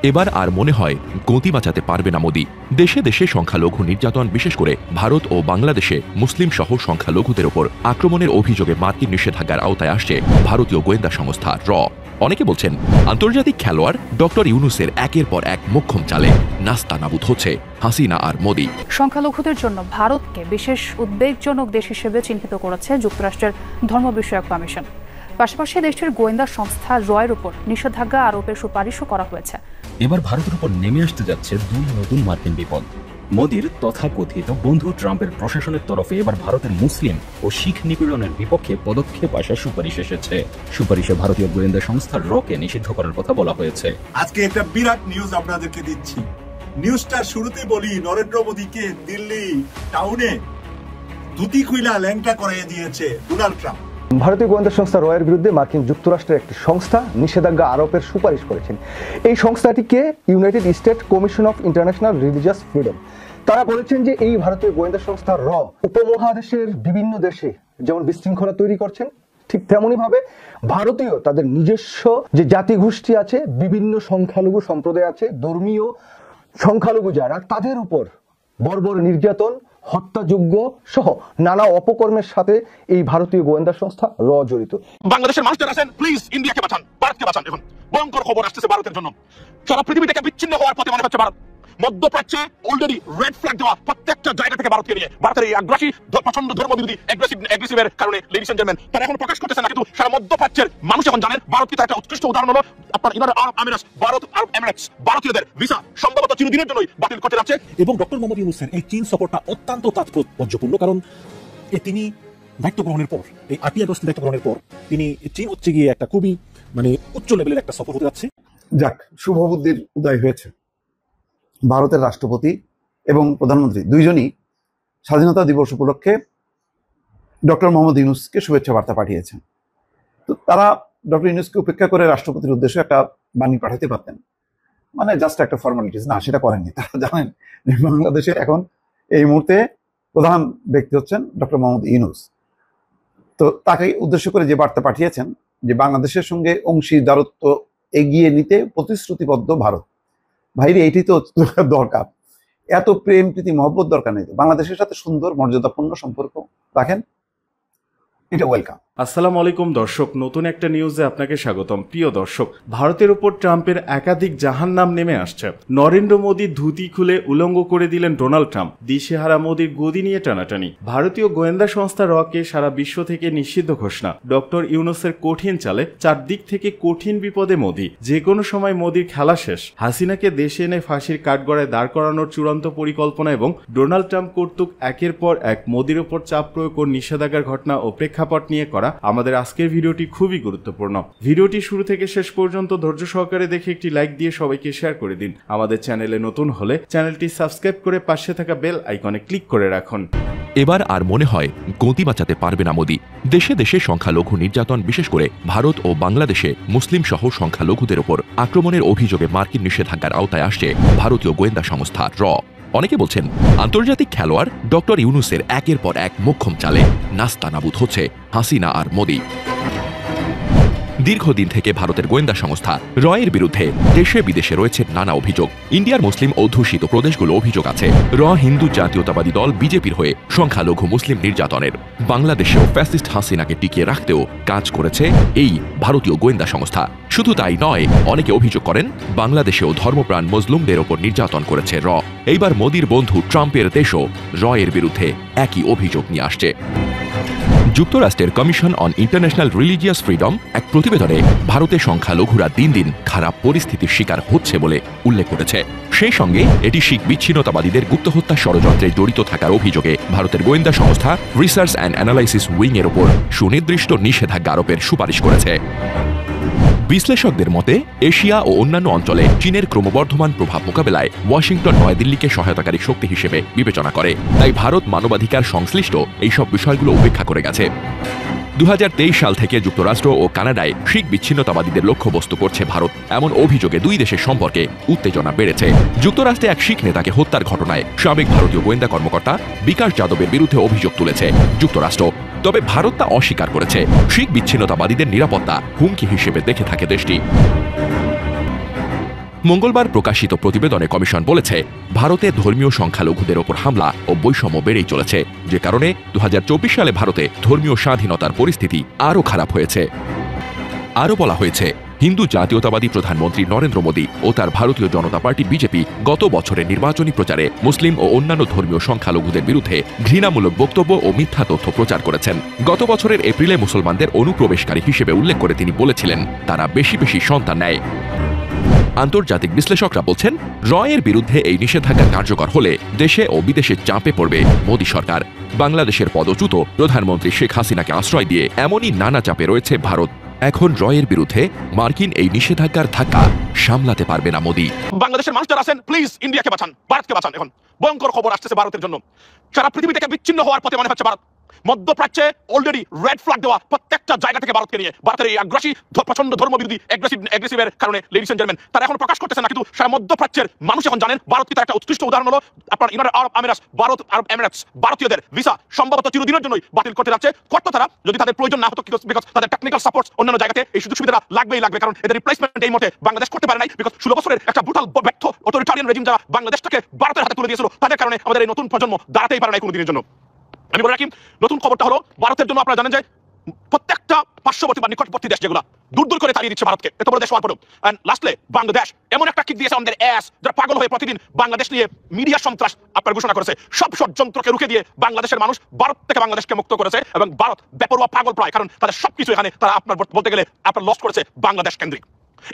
এবার আর মনে হয় গতি বাঁচাতে পারবে না মোদি। দেশে দেশে সংখ্যালঘু নির্যাতন, বিশেষ করে ভারত ও বাংলাদেশে মুসলিম সহ সংখ্যালঘুদের ওপর আক্রমণের অভিযোগে মার্কিন নিষেধাজ্ঞার আওতায় আসছে ভারতীয় গোয়েন্দা সংস্থা র। অনেকে বলছেন আন্তর্জাতিক খেলোয়াড় ডক্টর ইউনুসের একের পর এক মোক্ষম চালে নাস্তানাবুদ হচ্ছে হাসিনা আর মোদি। সংখ্যালঘুদের জন্য ভারতকে বিশেষ উদ্বেগজনক দেশ হিসেবে চিহ্নিত করেছে যুক্তরাষ্ট্রের ধর্ম বিষয়ক কমিশন। পাশাপাশি দেশটির গোয়েন্দা সংস্থা রয়ের উপর নিষেধাজ্ঞা আরোপের সুপারিশও করা হয়েছে। এবার ভারতের উপর নেমে আসতে যাচ্ছে দুই নতুন মার্কিন বিপদ। মোদির তথাকথিত বন্ধু ট্রাম্পের প্রশাসনের তরফে এবার ভারতের মুসলিম ও শিখ নিপীড়নের বিপক্ষে পদক্ষেপ আসার সুপারিশ এসেছে। সুপারিশে ভারতীয় গোয়েন্দা সংস্থা রকে নিষিদ্ধ করার কথা বলা হয়েছে। আজকে একটা বিরাট নিউজ আপনাদেরকে দিচ্ছি। নিউজটার শুরুতে বলি, নরেন্দ্র মোদীকে দিল্লি টাউনে ধুতি খুইলা ল্যাংটা করাইয়ে দিয়েছে ডোনাল্ড ট্রাম্প। ভারতীয় গোয়েন্দা সংস্থা রয়ের বিরুদ্ধে মার্কিন যুক্তরাষ্ট্রের একটি সংস্থা নিষেধাজ্ঞা আরোপের সুপারিশ করেছেন। এই সংস্থাটিকে United State Commission of International Religious Freedom. তারা বলেছেন যে এই ভারতীয় গোয়েন্দা সংস্থা র উপমহাদেশের বিভিন্ন দেশে যেমন বিশৃঙ্খলা তৈরি করছেন, ঠিক তেমনি ভাবে ভারতীয় তাদের নিজস্ব যে জাতিগোষ্ঠী আছে, বিভিন্ন সংখ্যালঘু সম্প্রদায় আছে, ধর্মীয় সংখ্যালঘু যারা, তাদের উপর বর্বর নির্যাতন, হত্যাযোগ্য সহ নানা অপকর্মের সাথে এই ভারতীয় গোয়েন্দা সংস্থা র জড়িত। বাংলাদেশের মানুষদের আছেন, প্লিজ ইন্ডিয়াকে বাঁচান, ভারতকে বাঁচান। এখন ভয়ঙ্কর খবর আসছে ভারতের জন্য। সারা পৃথিবী থেকে বিচ্ছিন্ন হওয়ার পথে মনে হচ্ছে ভারত। মধ্যপ্রাচ্যে অলরেডি রেড ফ্ল্যাগ দেওয়া প্রত্যেকটা জায়গা থেকে ভারতকে নিয়ে ভারতের এই আগ্রাসী প্রচন্ড ধর্মবিরোধী অ্যাগ্রেসিভের কারণে লেডিস এন্ড জেন্টলম্যান তারা এখন প্রকাশ করতেছে না, কিন্তু সারা মধ্যপ্রাচ্যের মানুষ এখন জানেন ভারত কি তার একটা উৎকৃষ্ট উদাহরণ হলো আপনার ইউনাইটেড আরব আমিরাত, ভারত আরব এমিরেটস ভারতীয়দের ভিসা সম্ভবত চিরদিনের জন্যই বাতিল করতে যাচ্ছে। এবং ডক্টর মোহাম্মদ ইউনূসের এই চীন সফরটা অত্যন্ত তাৎপর্যপূর্ণ, কারণ দায়িত্ব গ্রহণের পর, এই 8ই আগস্ট দায়িত্ব গ্রহণের পর তিনি চীন হচ্ছে গিয়ে একটা খুবই উচ্চ লেভেলের একটা সফর হতে যাচ্ছে। যাক, শুভ বুদ্ধির উদয় হয়েছে। ভারতের রাষ্ট্রপতি এবং প্রধানমন্ত্রী দুইজনই স্বাধীনতা দিবস উপলক্ষে ডক্টর মোহাম্মদ ইউনূসকে শুভেচ্ছা বার্তা পাঠিয়েছেন। তো তারা ডক্টর ইউনূসকে উপেক্ষা করে রাষ্ট্রপতির উদ্দেশ্যে একটা বাণী পাঠাতে পারতেন, মানে জাস্ট একটা ফর্মালিটিস। না, সেটা করেননি। তারা জানেন যে বাংলাদেশে এখন এই মুহূর্তে প্রধান ব্যক্তি হচ্ছেন ডক্টর মোহাম্মদ ইউনূস। তো তাকে উদ্দেশ্য করে যে বার্তা পাঠিয়েছেন যে বাংলাদেশের সঙ্গে অংশীদারত্ব এগিয়ে নিতে প্রতিশ্রুতিবদ্ধ ভারত। ভাইরে, এইটি তো দরকার। এত প্রেম প্রীতি মহব্বত দরকার নেই। বাংলাদেশের সাথে সুন্দর মর্যাদাপূর্ণ সম্পর্ক রাখেন, এটা ওয়েলকাম। আসসালামু আলাইকুম দর্শক, নতুন একটা নিউজে আপনাকে স্বাগতম। প্রিয় দর্শক, ভারতের উপর ট্রাম্পের একাধিক জাহান্নাম নেমে আসছে। নরেন্দ্র মোদীর ধুতি খুলে উলঙ্গ করে দিলেন ডোনাল্ড ট্রাম্প। দিশেহারা মোদীর গদি নিয়ে টানাটানি। ভারতীয় গোয়েন্দা সংস্থা রকে সারা বিশ্ব থেকে নিষিদ্ধ ঘোষণা। ডক্টর ইউনূসের কঠিন চালে চারদিক থেকে কঠিন বিপদে মোদী। যে কোনো সময় মোদীর খেলা শেষ। হাসিনাকে দেশে এনে ফাঁসির কাঠগড়ায় দাঁড় করানোর চূড়ান্ত পরিকল্পনা এবং ডোনাল্ড ট্রাম্প কর্তৃক একের পর এক মোদীর উপর চাপ প্রয়োগ ও নিষেধাজ্ঞার ঘটনা ও প্রেক্ষাপট নিয়ে করা আমাদের আজকের ভিডিওটি খুবই গুরুত্বপূর্ণ। ভিডিওটি শুরু থেকে শেষ পর্যন্ত ধৈর্য সহকারে দেখে একটি লাইক দিয়ে সবাইকে শেয়ার করে দিন। আমাদের চ্যানেলে নতুন হলে চ্যানেলটি সাবস্ক্রাইব করে পাশে থাকা বেল আইকনে ক্লিক করে রাখুন। এবার আর মনে হয় গতি বাঁচাতে পারবে না মোদি। দেশে দেশে সংখ্যালঘু নির্যাতন, বিশেষ করে ভারত ও বাংলাদেশে মুসলিম সহ সংখ্যালঘুদের ওপর আক্রমণের অভিযোগে মার্কিন নিষেধাজ্ঞার আওতায় আসছে ভারতীয় গোয়েন্দা সংস্থা র। অনেকে বলছেন আন্তর্জাতিক খেলোয়াড় ডক্টর ইউনূসের একের পর এক মোক্ষম চালে নাস্তানাবুদ হচ্ছে হাসিনা আর মোদি। দীর্ঘদিন থেকে ভারতের গোয়েন্দা সংস্থা রয়ের বিরুদ্ধে দেশে বিদেশে রয়েছে নানা অভিযোগ। ইন্ডিয়ার মুসলিম অধ্যুষিত প্রদেশগুলো অভিযোগ আছে র হিন্দু জাতীয়তাবাদী দল বিজেপির হয়ে সংখ্যালঘু মুসলিম নির্যাতনের। বাংলাদেশেও ফ্যাসিস্ট হাসিনাকে টিকিয়ে রাখতেও কাজ করেছে এই ভারতীয় গোয়েন্দা সংস্থা। শুধু তাই নয়, অনেকে অভিযোগ করেন বাংলাদেশেও ধর্মপ্রাণ মুসলিমদের ওপর নির্যাতন করেছে র। এইবার মোদির বন্ধু ট্রাম্পের দেশও রয়ের বিরুদ্ধে একই অভিযোগ নিয়ে আসছে। যুক্তরাষ্ট্রের commission on international Religious freedom এক প্রতিবেদনে ভারতের সংখ্যালঘুরা দিন দিন খারাপ পরিস্থিতির শিকার হচ্ছে বলে উল্লেখ করেছে। সেই সঙ্গে এটি শিখ বিচ্ছিন্নতাবাদীদের গুপ্তহত্যা ষড়যন্ত্রে জড়িত থাকার অভিযোগে ভারতের গোয়েন্দা সংস্থা রিসার্চ অ্যান্ড অ্যানালাইসিস উইং এর ওপর সুনির্দিষ্ট নিষেধাজ্ঞা আরোপের সুপারিশ করেছে। বিশ্লেষকদের মতে এশিয়া ও অন্যান্য অঞ্চলে চীনের ক্রমবর্ধমান প্রভাব মোকাবেলায় ওয়াশিংটন নয়াদিল্লিকে সহায়তাকারী শক্তি হিসেবে বিবেচনা করে। তাই ভারত মানবাধিকার সংশ্লিষ্ট এইসব বিষয়গুলো উপেক্ষা করে গেছে। 2023 সাল থেকে যুক্তরাষ্ট্র ও কানাডায় শিখ বিচ্ছিন্নতাবাদীদের লক্ষ্যবস্তু করছে ভারত। এমন অভিযোগে দুই দেশের সম্পর্কে উত্তেজনা বেড়েছে। যুক্তরাষ্ট্রে এক শিখ নেতাকে হত্যার ঘটনায় সাবেক ভারতীয় গোয়েন্দা কর্মকর্তা বিকাশ যাদবের বিরুদ্ধে অভিযোগ তুলেছে যুক্তরাষ্ট্র। তবে ভারত তা অস্বীকার করেছে। শিখ বিচ্ছিন্নতাবাদীদের নিরাপত্তা হুমকি হিসেবে দেখে থাকে দেশটি। মঙ্গলবার প্রকাশিত প্রতিবেদনে কমিশন বলেছে, ভারতের ধর্মীয় সংখ্যালঘুদের ওপর হামলা ও বৈষম্য বেড়েই চলেছে, যে কারণে 2024 সালে ভারতে ধর্মীয় স্বাধীনতার পরিস্থিতি আরও খারাপ হয়েছে। আরও বলা হয়েছে, হিন্দু জাতীয়তাবাদী প্রধানমন্ত্রী নরেন্দ্র মোদী ও তার ভারতীয় জনতা পার্টি বিজেপি গত বছরের নির্বাচনী প্রচারে মুসলিম ও অন্যান্য ধর্মীয় সংখ্যালঘুদের বিরুদ্ধে ঘৃণামূলক বক্তব্য ও মিথ্যা তথ্য প্রচার করেছেন। গত বছরের এপ্রিলে মুসলমানদের অনুপ্রবেশকারী হিসেবে উল্লেখ করে তিনি বলেছিলেন, তারা বেশি বেশি সন্তান নেয়। আন্তর্জাতিক বিশ্লেষকরা বলছেন, রয়ের বিরুদ্ধে এই নিষেধাজ্ঞা কার্যকর হলে দেশে ও বিদেশে চাপে পড়বে মোদী সরকার। বাংলাদেশের পদচ্যুত প্রধানমন্ত্রী শেখ হাসিনাকে আশ্রয় দিয়ে এমনই নানা চাপে রয়েছে ভারত। এখন রয়ের বিরুদ্ধে মার্কিন এই নিষেধাজ্ঞার ধাক্কা সামলাতে পারবে না মোদী। বাংলাদেশের মানুষ যারা আছেন, প্লিজ ইন্ডিয়াকে বাঁচান, ভারতকে বাঁচান। এখন ভয়ঙ্কর খবর আসতেছে ভারতের জন্য। সারা পৃথিবী থেকে বিচ্ছিন্ন হওয়ার পথে মনে হচ্ছে ভারত। মধ্যপ্রাচ্যে অলরেডি রেড ফ্ল্যাগ দেওয়া প্রত্যেকটা জায়গা থেকে ভারতকে নিয়ে, ভারতের এই আগ্রাসী প্রচন্ড ধর্মবিরোধী অ্যাগ্রেসিভের কারণে লেডিস এন্ড জেন্টলম্যান তারা এখন প্রকাশ করতেছে না, কিন্তু সারা মধ্যপ্রাচ্যের মানুষ এখন জানেন ভারত কি তার একটা উৎকৃষ্ট উদাহরণ হলো আপনার ইউনাইটেড আরব আমিরাতস, ভারত আরব এমিরেটস ভারতীয়দের ভিসা সম্ভবত চিরদিনের জন্যই বাতিল করতে যাচ্ছে। করতো তারা যদি তাদের প্রয়োজন না হতো, বিকজ তাদের টেকনিক্যাল সাপোর্ট অন্যান্য জায়গাতে এই সুযোগ সুবিধা লাগবেই লাগবে, কারণ এদের রিপ্লেসমেন্ট এই মতে বাংলাদেশ করতে পারে নাই, বিকজ 16 বছরের একটা ব্রুটাল ব্যর্থ অথরিটারিয়ান রেজিম যারা বাংলাদেশটাকে ভারতের হাতে তুলে দিয়েছিল, তাদের কারণে আমাদের এই নতুন প্রজন্ম দাঁড়াতেই পারে নাই কোনো দিনের জন্য। আমি বলে রাখি, নতুন খবরটা হলো ভারতের জন্য আপনারা জানেন যে প্রত্যেকটা পার্শ্ববর্তী বা নিকটবর্তী দেশ যেগুলো দূর দূর করে তাড়িয়ে দিচ্ছে ভারতকে, এত বড় দেশ হওয়ার পরেও। এন্ড লাস্টলি বাংলাদেশ এমন একটা কিক দিয়েছে আমাদের অ্যাস, যারা পাগল হয়ে প্রতিদিন বাংলাদেশ নিয়ে মিডিয়া সন্ত্রাস আপনার ঘোষণা করেছে। সব ষড়যন্ত্রকে রুখে দিয়ে বাংলাদেশের মানুষ ভারত থেকে বাংলাদেশকে মুক্ত করেছে, এবং ভারত বেপরোয়া পাগল প্রায়, কারণ তাদের সবকিছু এখানে তারা আপনার বলতে গেলে আপনার লস করেছে বাংলাদেশ কেন্দ্রিক।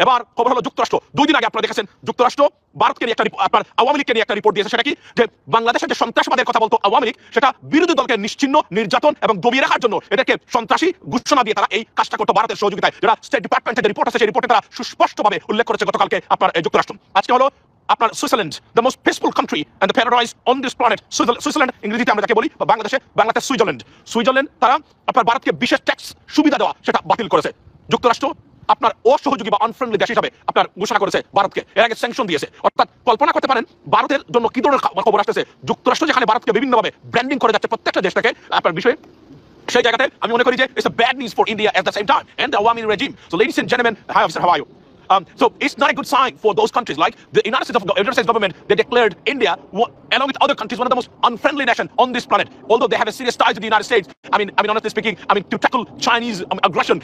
এবার খবর হলো যুক্তরাষ্ট্র। 2 দিন আগে আপনারা দেখেছেন যুক্তরাষ্ট্র ভারতকে নিয়ে একটা আপনার আওয়ামী লীগকে নিয়ে একটা রিপোর্ট দিয়েছে। সেটা কি, যে বাংলাদেশের যে সন্ত্রাসবাদের কথা বলতো আওয়ামী লীগ, সেটা বিরোধী দলকে নিশ্চিহ্ন, নির্যাতন এবং দমিয়ে রাখার জন্য এটাকে সন্ত্রাসী ঘোষণা দিয়ে তারা এই কাজটা করতো ভারতের সহযোগিতায়। যেটা স্টেট ডিপার্টমেন্টের যে রিপোর্ট আছে, সেই রিপোর্টে তারা সুস্পষ্টভাবে উল্লেখ করেছে গতকালকে আপনার যুক্তরাষ্ট্র। আজকে হলো আপনার Switzerland, the most peaceful country and the paradise on this planet. Switzerland ইংরেজিতে আমরা যাকে বলি, বা বাংলাদেশ সুইজারল্যান্ড তারা আপনার ভারতকে বিশেষ ট্যাক্স সুবিধা দেওয়া সেটা বাতিল করেছে। যুক্তরাষ্ট্র আপনার অসহযোগী বা আনফ্রেন্ডলি দেশ হিসাবে আপনার ঘোষণা করেছে ভারতকে, এর আগে স্যাংশন দিয়েছে। অর্থাৎ কল্পনা করতে পারেন ভারতের জন্য কি ধরনের খবর আসতেছে। যুক্তরাষ্ট্র যেখানে ভারতকে বিভিন্নভাবে ব্র্যান্ডিং করে যাচ্ছে প্রত্যেকটা দেশটাকে আপনার বিষয়ে, সেই জায়গাতে আমি মনে করি যে it's a bad news for India at the same time and the Awami regime. So ladies and gentleman, how are you? So it's not a good sign for those countries like the United States government. They declared India, along with other countries, one of the most unfriendly nation on this planet. Although they have a serious ties to the United States, I mean honestly speaking, to tackle Chinese aggression,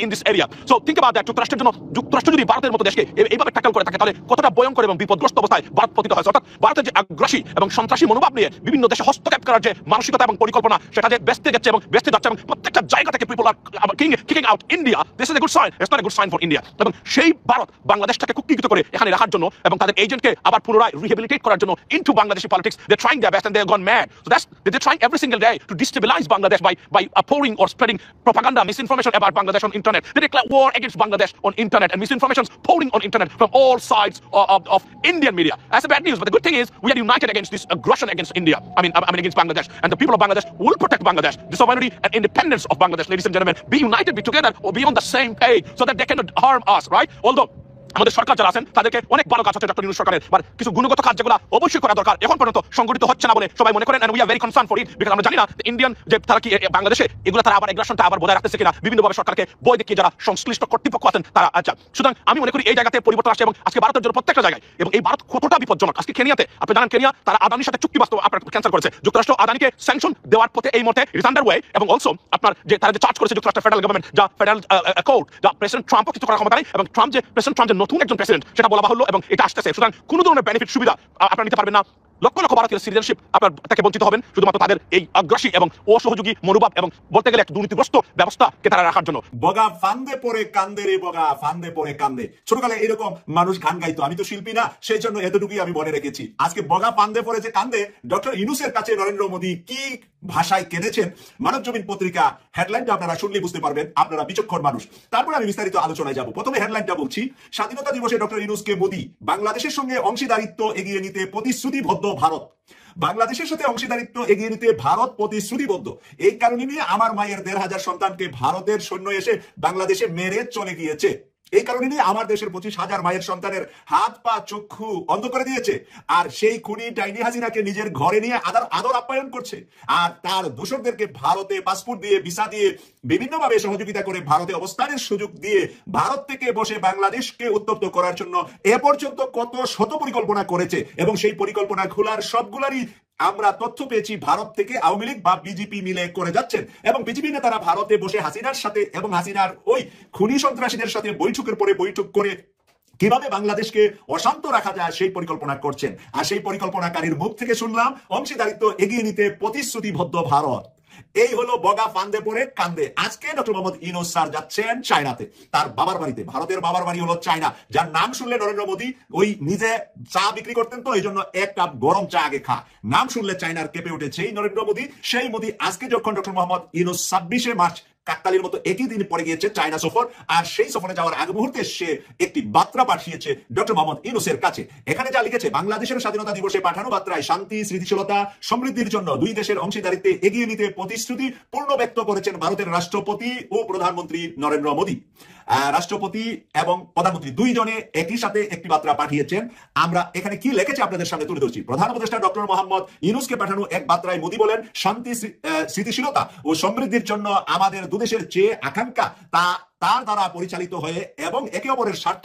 in this area. So think about that. যুক্তরাষ্ট্র যদি ভারতের মতো দেশকে এইভাবে tackle করে থাকে, তাহলে কতটা ভয়ঙ্কর এবং বিপদগ্রস্ত অবস্থায় ভারত পতিত হয়েছে। অর্থাৎ ভারতের যে আগ্রাসী এবং সন্ত্রাসী মনোভাব নিয়ে বিভিন্ন দেশে হস্তক্ষেপ করার যে মানসিকতা এবং পরিকল্পনা, সেটা যে ব্যস্ত যাচ্ছে এবং প্রত্যেকটা জায়গা থেকে people are kicking out India. This is a good sign, it's not a good sign for India. এবং সেই ভারত বাংলাদেশটাকে কুক্ষিগত করে এখানে রাখার জন্য এবং তাদের এজেন্টকে আবার পুনরায় রিহেবিলিটেট করার জন্য into Bangladeshi politics, they trying their best and they have gone mad. So that's they trying every single day to destabilise Bangladesh by pouring or spreading propaganda, misinformation about Bangladesh on internet. They declare war against Bangladesh on internet, and misinformation pouring on internet from all sides of Indian media. That's the bad news. But the good thing is we are united against this aggression against India. I mean against Bangladesh, and the people of Bangladesh will protect Bangladesh, the sovereignty and independence of Bangladesh. Ladies and gentlemen, be united, be together, or be on the same page so that they cannot harm us, right? Although আমাদের সরকার যারা আছেন তাদেরকে অনেক ভালো কাজ হচ্ছে doctor Yunus সরকারের, but কিছু গুণগত কাজ যেগুলো অবশ্যই করা দরকার এখন পর্যন্ত সংগঠিত হচ্ছে না বলে সবাই মনে করেন, and we are very concern for it, because আমরা জানি না ইন্ডিয়ান যে তারা কি বাংলাদেশে এগুলো তারা আবার এগ্রেশনটা আবার বজায় রাখতেছে কিনা, বিভিন্নভাবে সরকারকে বই দেখিয়ে যারা সংশ্লিষ্ট কর্তৃপক্ষ আছেন তারা। আচ্ছা, সুতরাং আমি মনে করি এই জায়গাতে পরিবর্তন আসছে, এবং আজকে ভারতের জন্য প্রত্যেকটা জায়গায়, এবং এই ভারত কতটা বিপজ্জনক। আজকে কেনিয়াতে আপনি জানেন, কেনিয়া তারা আদানির সাথে চুক্তি বাস্তব আপনার ক্যান্সেল করেছে। যুক্তরাষ্ট্র আদানিকে স্যাংশন দেওয়ার পথে এই মতে ইট ইজ আন্ডার ওয়ে, এবং অলসো আপনার যে তারা যে চার্জ করেছে যুক্তরাষ্ট্র ফেডারেল গভর্নমেন্ট, যা ফেডারেল কোর্ট, যা প্রেসিডেন্ট ট্রাম্পও কিছু করার ক্ষমতা নেই, এবং প্রেসিডেন্ট ট্রাম্প যে নতুন একজন প্রেসিডেন্ট সেটা বলা বাহুল্য, এবং এটা আসতেছে। সুতরাং কোনো ধরনের বেনিফিট সুবিধা আপনারা নিতে পারবেন না। লক্ষ লক্ষ ভারতীয় সিটিজেনশিপ আপনার থেকে বঞ্চিত হবেন শুধুমাত্র তাদের এই আগ্রাসী এবং অসহযোগী মনোভাব এবং বলতে গেলে এক দুর্নীতিগ্রস্ত ব্যবস্থাকে তারা রাখার জন্য। বগা ফান্দে পরে কান্দে রে, বগা ফান্দে পরে কান্দে। ছোটকালে এরকম মানুষ গান গাইতো, আমি তো শিল্পী না, সেই জন্য এতটুকুই আমি মনে রেখেছি। আজকে বগা ফান্দে পরে যে কান্দে, ডক্টর ইউনূসের কাছে নরেন্দ্র মোদী কি ভাষায় কেঁদেছেন, মানবজমিন পত্রিকা হেডলাইনটা আপনারা শুনলে বুঝতে পারবেন, আপনারা বিচক্ষণ মানুষ। তারপরে আমি বিস্তারিত আলোচনায় যাব। প্রথমে হেডলাইনটা বলছি, স্বাধীনতা দিবসে ডক্টর ইউনূসকে মোদী বাংলাদেশের সঙ্গে অংশীদারিত্ব এগিয়ে নিতে প্রতিশ্রুতিবদ্ধ ভারত। বাংলাদেশের সাথে অংশীদারিত্ব এগিয়ে নিতে ভারত প্রতিশ্রুতিবদ্ধ। এই কারণে নিয়ে আমার মায়ের ১৫০০ সন্তানকে ভারতের সৈন্য এসে বাংলাদেশে মেরে চলে গিয়েছে। এই কারণে নিয়ে আমার দেশের 25,000 মায়ের সন্তানের হাত পা চক্ষু অন্ধ করে দিয়েছে। আর সেই খুনি ডাইনি হাসিনাকে নিজের ঘরে নিয়ে আদর আপ্যায়ন করছে। আর তার দোসরদেরকে ভারতে পাসপোর্ট দিয়ে, ভিসা দিয়ে, বিভিন্নভাবে সহযোগিতা করে, ভারতে অবস্থানের সুযোগ দিয়ে ভারত থেকে বসে বাংলাদেশকে উত্তপ্ত করার জন্য এ পর্যন্ত কত শত পরিকল্পনা করেছে। এবং সেই পরিকল্পনা খোলার সবগুলারই আমরা তথ্য পেয়েছি ভারত থেকে আওয়ামী লীগ বা বিজেপি মিলে করে যাচ্ছেন। এবং বিজেপি নেতারা ভারতে বসে হাসিনার সাথে এবং হাসিনার ওই খুনি সন্ত্রাসীদের সাথে বৈঠকের পরে বৈঠক করে কিভাবে বাংলাদেশকে অশান্ত রাখা যায় সেই পরিকল্পনা করছেন। আর সেই পরিকল্পনাকারীর মুখ থেকে শুনলাম অংশীদারিত্ব এগিয়ে নিতে প্রতিশ্রুতিবদ্ধ ভারত। এই হলো বগা ফান্দে পড়ে কান্দে। আজকে ডক্টর মোহাম্মদ ইউনূস স্যার যাচ্ছেন চায়নাতে, তার বাবার বাড়িতে। ভারতের বাবার বাড়ি হলো চায়না, যার নাম শুনলে নরেন্দ্র মোদী ওই নিজে চা বিক্রি করতেন, তো এই জন্য এক কাপ গরম চা আগে খা। নাম শুনলে চায়নার কেঁপে উঠেছে এই নরেন্দ্র মোদী। সেই মোদী আজকে যখন ডক্টর মোহাম্মদ ইউনূস 26শে মার্চ কাকতালির মতো একই দিন পরে গিয়েছে চায়না সফর, আর সেই সফরে যাওয়ার আগ মুহূর্তে সে একটি বার্তা পাঠিয়েছে ডক্টর মোহাম্মদ ইউনূসের কাছে। এখানে যা লিখেছে, বাংলাদেশের স্বাধীনতা দিবসে পাঠানো বার্তায় শান্তি, স্থিতিশীলতা, সমৃদ্ধির জন্য দুই দেশের অংশীদারিত্বে এগিয়ে নিতে প্রতিশ্রুতি পূর্ণ ব্যক্ত করেছেন ভারতের রাষ্ট্রপতি ও প্রধানমন্ত্রী নরেন্দ্র মোদী। রাষ্ট্রপতি এবং প্রধানমন্ত্রী দুইজনে একই সাথে একটি বার্তা পাঠিয়েছেন। আমরা এখানে কি লিখেছে আপনাদের সামনে তুলে ধরছি। প্রধান উপদেষ্টা ডক্টর মোহাম্মদ ইউনূসকে পাঠানো এক বার্তায় মোদী বলেন, শান্তি, স্থিতিশীলতা ও সমৃদ্ধির জন্য আমাদের দুদেশের যে আকাঙ্ক্ষা তা তার দ্বারা পরিচালিত হয়ে এবং একে অপরের স্বার্থ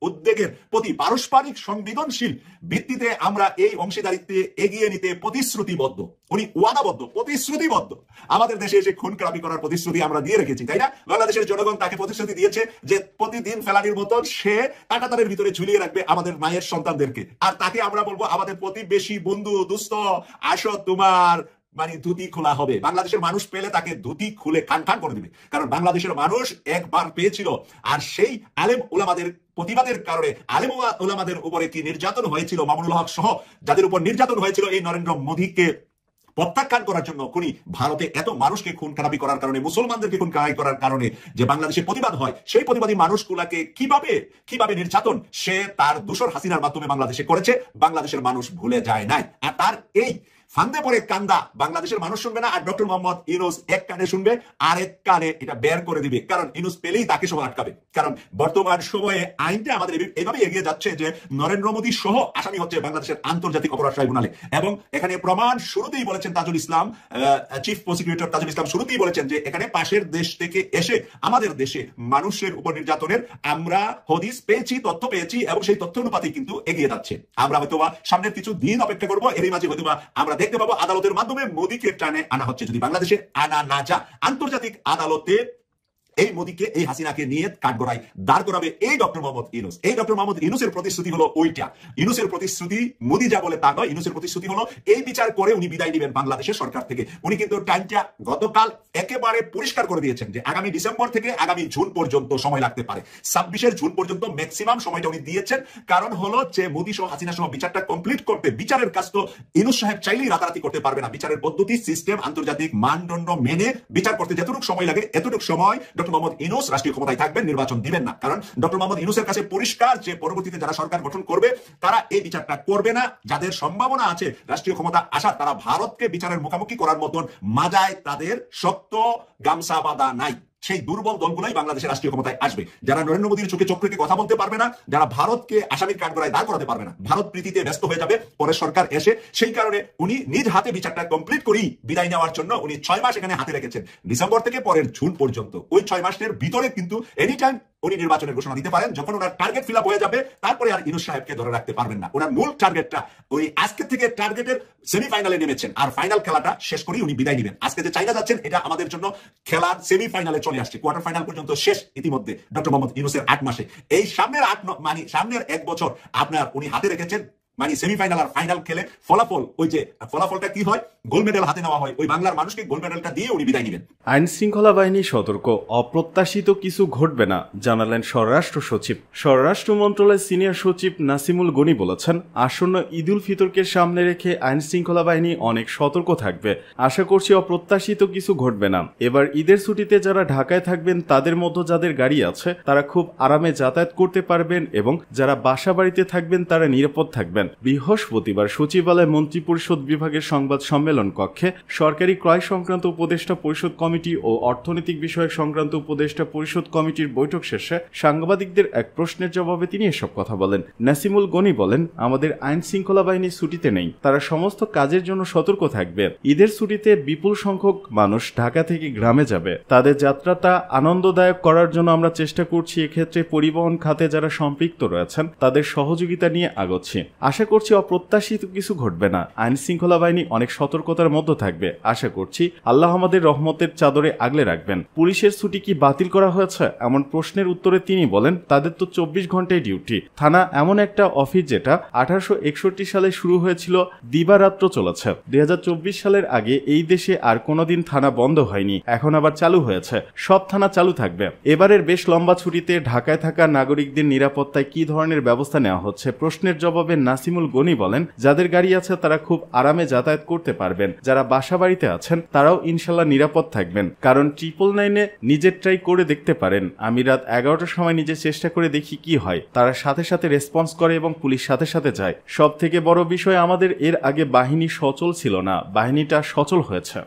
উদ্বেগের প্রতি পারস্পরিক সংবেদনশীল ভিত্তিতে আমরা এই অংশীদারিত্বে এগিয়ে নিতে প্রতিশ্রুতিবদ্ধ। উনি ওয়াদাবদ্ধ, প্রতিশ্রুতিবদ্ধ। আমাদের দেশে এসে খুন খারাপি করার প্রতিশ্রুতি আমরা দিয়ে রেখেছি, তাই না? বাংলাদেশের জনগণ তাকে প্রতিশ্রুতি দিয়েছে যে প্রতিদিন ফেলানির মতন সে কাঁটাতারের ভিতরে ঝুলিয়ে রাখবে আমাদের মায়ের সন্তানদেরকে। আর তাকে আমরা বলবো, আমাদের প্রতিবেশী বন্ধু দোস্ত, আসো তোমার ধুতি খোলা হবে। বাংলাদেশের মানুষ পেলে তাকে ধুতি খুলে খান খান করে দিবে, কারণ বাংলাদেশের মানুষ একবার পেয়েছিল। আর সেই আলেম ওলামাদের প্রতিবাদের কারণে আলেম ওলামাদের উপরে কি নির্যাতন হয়েছিল, মামুনুল হক সহ যাদের উপর নির্যাতন হয়েছিল, এই নরেন্দ্র মোদীকে প্রত্যাখ্যান করার জন্য খুনি ভারতে এত মানুষকে খুন খারাপি করার কারণে, মুসলমানদেরকে খুন খারাপি করার কারণে যে বাংলাদেশে প্রতিবাদ হয়, সেই প্রতিবাদী মানুষগুলাকে কিভাবে নির্যাতন সে তার দোসর হাসিনার মাধ্যমে বাংলাদেশে করেছে, বাংলাদেশের মানুষ ভুলে যায় নাই। আর তার এই ফান্দে পড়ে কান্দা বাংলাদেশের মানুষ শুনবে না, আর ডক্টর মোহাম্মদ ইউনূস এক কানে শুনবে, আরেক কানে এটা বের করে দিবে। কারণ ইউনূস পেলেই তাকে সহ আটকাবে। কারণ বর্তমান সময়ে আইনটা আমাদের এভাবে এগিয়ে যাচ্ছে যে নরেন্দ্র মোদী সহ আসামি হচ্ছে বাংলাদেশের আন্তর্জাতিক অপরাধ ট্রাইব্যুনালে। এবং এখানে প্রমাণ শুরুতেই বলেছেন তাজুল ইসলাম, চিফ প্রসিকিউটর তাজুল ইসলাম শুরুতেই বলেছেন যে এখানে পাশের দেশ থেকে এসে আমাদের দেশে মানুষের উপর নির্যাতনের আমরা হদিস পেয়েছি, তথ্য পেয়েছি, এবং সেই তথ্য অনুপাতেই কিন্তু এগিয়ে যাচ্ছে। আমরা হয়তোবা সামনের কিছু দিন অপেক্ষা করবো, এরই মাঝে হয়তোবা আমরা দেখতে পাবো আদালতের মাধ্যমে মোদীকে টানে আনা হচ্ছে। যদি বাংলাদেশে আনা না যা, আন্তর্জাতিক আদালতে এই মোদীকে, এই হাসিনাকে নিয়ে কাঠগড়ায় দাঁড় করাবে এই ডক্টর মোহাম্মদ ইউনূস। এই ডক্টর মোহাম্মদ ইউনূসের প্রতিশ্রুতি হলো ওইটা। ইউনূসের প্রতিশ্রুতি মোদী যা বলে তা নয়। ইউনূসের প্রতিশ্রুতি হলো এই বিচার করে উনি বিদায় নেবেন বাংলাদেশের সরকার থেকে। উনি কিন্তু টাইমটা গতকাল একেবারে পরিষ্কার করে দিয়েছেন যে আগামী ডিসেম্বর থেকে আগামী জুন পর্যন্ত সময় লাগতে পারে। 26 জুন পর্যন্ত ম্যাক্সিমাম সময়টা উনি দিয়েছেন। কারণ হলো যে মোদী সহ হাসিনা সহ বিচারটা কমপ্লিট করতে, বিচারের কাজ তো ইউনূস সাহেব চাইলেই রাতারাতি করতে পারবে না। বিচারের পদ্ধতি, সিস্টেম, আন্তর্জাতিক মানদণ্ড মেনে বিচার করতে যতটুকু সময় লাগে, এতটুকু সময় ডক্টর মোহাম্মদ ইউনূস রাষ্ট্রীয় ক্ষমতায় থাকবেন, নির্বাচন দিবেন না। কারণ ডক্টর মোহাম্মদ ইউনূসের কাছে পরিষ্কার যে পরবর্তীতে যারা সরকার গঠন করবে তারা এই বিচারটা করবে না। যাদের সম্ভাবনা আছে রাষ্ট্রীয় ক্ষমতা আসার, তারা ভারতকে বিচারের মুখোমুখি করার মতন মাজায় তাদের শক্ত গামছা বাঁধা নাই। সেই দুর্বল দলগুলাই বাংলাদেশের রাষ্ট্রীয় ক্ষমতায় আসবে, যারা নরেন্দ্র মোদীর চোখে চোখ রেখে কথা বলতে পারবে না, যারা ভারতকে আসামির কাঠগড়ায় দাঁড় করাতে পারবে না। ভারত প্রীতিতে ব্যস্ত হয়ে যাবে পরের সরকার এসে। সেই কারণে উনি নিজ হাতে বিচারটা কমপ্লিট করেই বিদায় নেওয়ার জন্য উনি 6 মাস এখানে হাতে রেখেছেন, ডিসেম্বর থেকে পরের জুন পর্যন্ত। ওই 6 মাসের ভিতরে কিন্তু এনি টাইম উনি নির্বাচনের ঘোষণা দিতে পারেন। যখন ওনার টার্গেট ফিল আপ হয়ে যাবে, তারপরে আর ইউনূস সাহেবকে ধরে রাখতে পারবেন না। ওনার মূল টার্গেটটা ওই আজকে থেকে টার্গেটের সেমিফাইনালে নেমেছেন, আর ফাইনাল খেলাটা শেষ করেই উনি বিদায় নেবেন। আজকে যে চাইনা যাচ্ছেন, এটা আমাদের জন্য খেলার সেমিফাইনালে চলে আসছে, কোয়ার্টার ফাইনাল পর্যন্ত শেষ ইতিমধ্যে ডক্টর মোহাম্মদ ইউনূসের 8 মাসে। এই সামনের সামনের 1 বছর আপনার উনি হাতে রেখেছেন, সেমিফাইনাল আর ফাইনাল খেলে ফলাফল, ওই যে ফলাফলটা কি হয়, গোল্ড মেডেল হাতে নেওয়া হয়, ওই বাংলার মানুষকে গোল্ড মেডেলটা দিয়ে উনি বিদায় নেবেন। আইন শৃঙ্খলা বাহিনী সতর্ক, অপ্রত্যাশিত কিছু ঘটবে না, জানালেন স্বরাষ্ট্র সচিব। স্বরাষ্ট্র মন্ত্রণালয়ের সিনিয়র সচিব নাসিমুল গনি বলেছেন, আসন্ন ঈদ উল ফিতরকে সামনে রেখে আইন শৃঙ্খলা বাহিনী অনেক সতর্ক থাকবে। আশা করছি অপ্রত্যাশিত কিছু ঘটবে না। এবার ঈদের ছুটিতে যারা ঢাকায় থাকবেন, তাদের মধ্যে যাদের গাড়ি আছে তারা খুব আরামে যাতায়াত করতে পারবেন, এবং যারা বাসা বাড়িতে থাকবেন তারা নিরাপদ থাকবেন। বৃহস্পতিবার সচিবালয় মন্ত্রিপরিষদ বিভাগের সংবাদ সম্মেলন কক্ষে সরকারি ক্রয় সংক্রান্ত উপদেষ্টা পরিষদ কমিটি ও অর্থনৈতিক বিষয়ক সংক্রান্ত উপদেষ্টা পরিষদ কমিটির বৈঠক শেষে সাংবাদিকদের এক প্রশ্নের জবাবে তিনি এসব কথা বলেন। নাসিমুল গনি বলেন, আমাদের আইন শৃঙ্খলা বাহিনী ছুটিতে নেই, তারা সমস্ত কাজের জন্য সতর্ক থাকবে। ঈদের ছুটিতে বিপুল সংখ্যক মানুষ ঢাকা থেকে গ্রামে যাবে, তাদের যাত্রাটা আনন্দদায়ক করার জন্য আমরা চেষ্টা করছি। এক্ষেত্রে পরিবহন খাতে যারা সম্পৃক্ত রয়েছেন তাদের সহযোগিতা নিয়ে আগাচ্ছি। আশা করছি অপ্রত্যাশিত কিছু ঘটবে না। আইন শৃঙ্খলা বাহিনী অনেক সতর্কতার মধ্যে থাকবে। আশা করছি আল্লাহ আমাদের রহমতের চাদরে আগলে রাখবেন। পুলিশের ছুটি কি বাতিল করা হয়েছে এমন প্রশ্নের উত্তরে তিনি বলেন, তাদের তো 24 ঘন্টায় ডিউটি। থানা এমন একটা অফিস যেটা 1861 সালে শুরু হয়েছিল, দিবারাত্র চলেছে। 2024 সালের আগে এই দেশে আর কোনোদিন থানা বন্ধ হয়নি, এখন আবার চালু হয়েছে। সব থানা চালু থাকবে। এবারের বেশ লম্বা ছুটিতে ঢাকায় থাকা নাগরিকদের নিরাপত্তায় কি ধরনের ব্যবস্থা নেওয়া হচ্ছে প্রশ্নের জবাবে নাসিমুল গনি বলেন, যাদের গাড়ি আছে তারা খুব আরামে যাতায়াত করতে পারবেন, যারা বাসা বাড়িতে আছেন তারাও ইনশাল্লাহ নিরাপদ থাকবেন। কারণ 999-এ নিজের ট্রাই করে দেখতে পারেন। আমি রাত 11টার সময় নিজে চেষ্টা করে দেখি কি হয়। তারা সাথে সাথে রেসপন্স করে এবং পুলিশ সাথে সাথে যায়। সব থেকে বড় বিষয়, আমাদের এর আগে বাহিনী সচল ছিল না, বাহিনীটা সচল হয়েছে।